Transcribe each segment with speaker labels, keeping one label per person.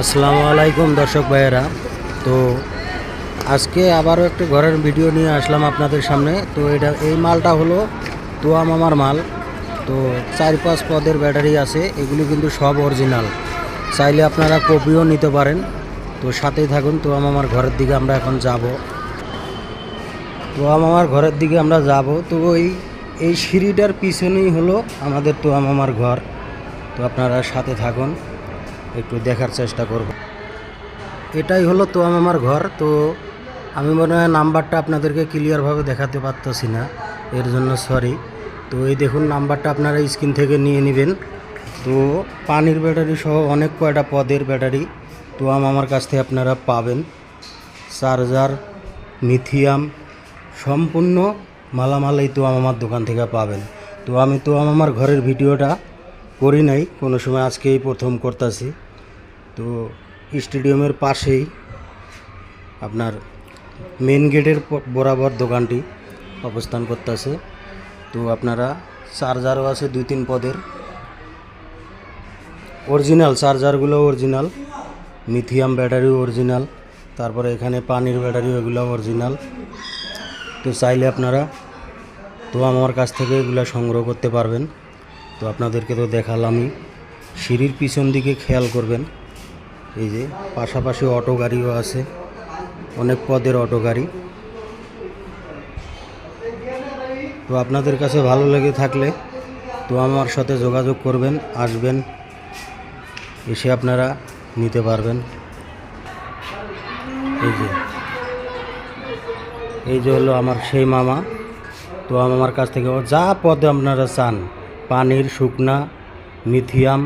Speaker 1: আসসালামু আলাইকুম দর্শক ভাইয়েরা। তো আজকে আবারও একটা ঘরের ভিডিও নিয়ে আসলাম আপনাদের সামনে। তো এই মালটা হলো তোয়া মামার মাল। তো 4-5 পদের ব্যাটারি আছে, এগুলি কিন্তু সব অরিজিনাল। চাইলে আপনারা কপিও নিতে পারেন। তো সাথেই থাকুন। তোয়া মামার ঘরের দিকে আমরা এখন যাব। তোয়া মামার ঘরের দিকে আমরা যাব। তো এই সিঁড়িটার পিছনেই হলো আমাদের তোয়া মামার ঘর। তো আপনারা সাথে থাকুন, একটু দেখার চেষ্টা করব। এটাই হলো তোয়া মামার ঘর। তো আমি মনে হয় নাম্বারটা আপনাদেরকে ক্লিয়ারভাবে দেখাতে পারতেছি না, এর জন্য সরি। তো এই দেখুন, নাম্বারটা আপনারা স্ক্রিন থেকে নিয়ে নেবেন। তো পানির ব্যাটারি সহ অনেক কয়টা পদের ব্যাটারি তোয়া মামার কাছ থেকে আপনারা পাবেন। চার্জার, লিথিয়াম, সম্পূর্ণ মালামাল এই তোয়া মামার দোকান থেকে পাবেন। তো আমি তোয়া মামার ঘরের ভিডিওটা করি নাই কোনো সময়, আজকেই প্রথম করতেছি। তো স্টেডিয়ামের পাশেই আপনার মেন গেটের বরাবর দোকানটি অবস্থান করতেছে। তো আপনারা চার্জারও আছে 2-3 পদের, অরিজিনাল চার্জারগুলো অরিজিনাল, লিথিয়াম ব্যাটারিও অরিজিনাল, তারপরে এখানে পানির ব্যাটারি ওগুলো অরিজিনাল। তো চাইলে আপনারা তো আমার কাছ থেকে এগুলো সংগ্রহ করতে পারবেন। তো আপনাদেরকে তো দেখালামই। সিঁড়ির পিছন দিকে খেয়াল করবেন, এই যে পাশাপাশি অটো গাড়িও আছে, অনেক পদের অটো গাড়ি। তো আপনাদের কাছে ভালো লেগে থাকলে তো আমার সাথে যোগাযোগ করবেন, আসবেন, এসে আপনারা নিতে পারবেন। এই যে হলো আমার সেই মামা। তো আমার কাছ থেকে যা পদে আপনারা চান, পানির, শুকনা, লিথিয়াম,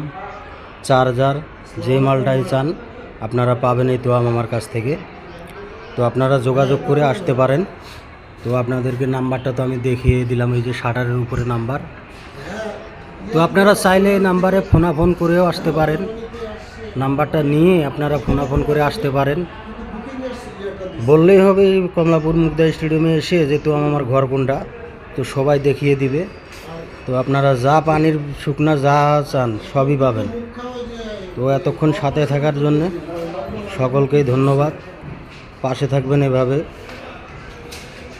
Speaker 1: চার্জার, যে মালটাই চান আপনারা পাবেন এই তো আমার কাছ থেকে। তো আপনারা যোগাযোগ করে আসতে পারেন। তো আপনাদেরকে নাম্বারটা তো আমি দেখিয়ে দিলাম, এই যে শাটারের উপরে নাম্বার। তো আপনারা চাইলে এই নাম্বারে ফোনাফোন করেও আসতে পারেন। নাম্বারটা নিয়ে আপনারা ফোনাফোন করে আসতে পারেন। বললেই হবে কমলাপুর মুগদা স্টেডিয়ামে এসে যে তো আমার ঘর কোনটা, তো সবাই দেখিয়ে দিবে। তো আপনারা যা পানির, শুকনা যা চান সবই পাবেন। তো এতক্ষণ সাথে থাকার জন্যে সকলকেই ধন্যবাদ। পাশে থাকবেন এভাবে।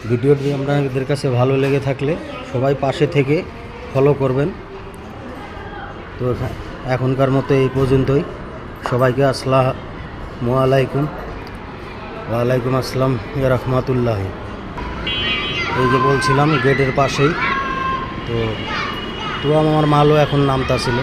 Speaker 1: ভিডিওটি আপনাদের কাছে ভালো লেগে থাকলে সবাই পাশে থেকে ফলো করবেন। তো এখনকার মতো এই পর্যন্তই। সবাইকে আসসালামু আলাইকুম। ওয়ালাইকুম আসসালাম ইয়া রাহমাতুল্লাহ। এই যে বলছিলাম গেটের পাশেই। তো আমার মালও এখন নামতা ছিল।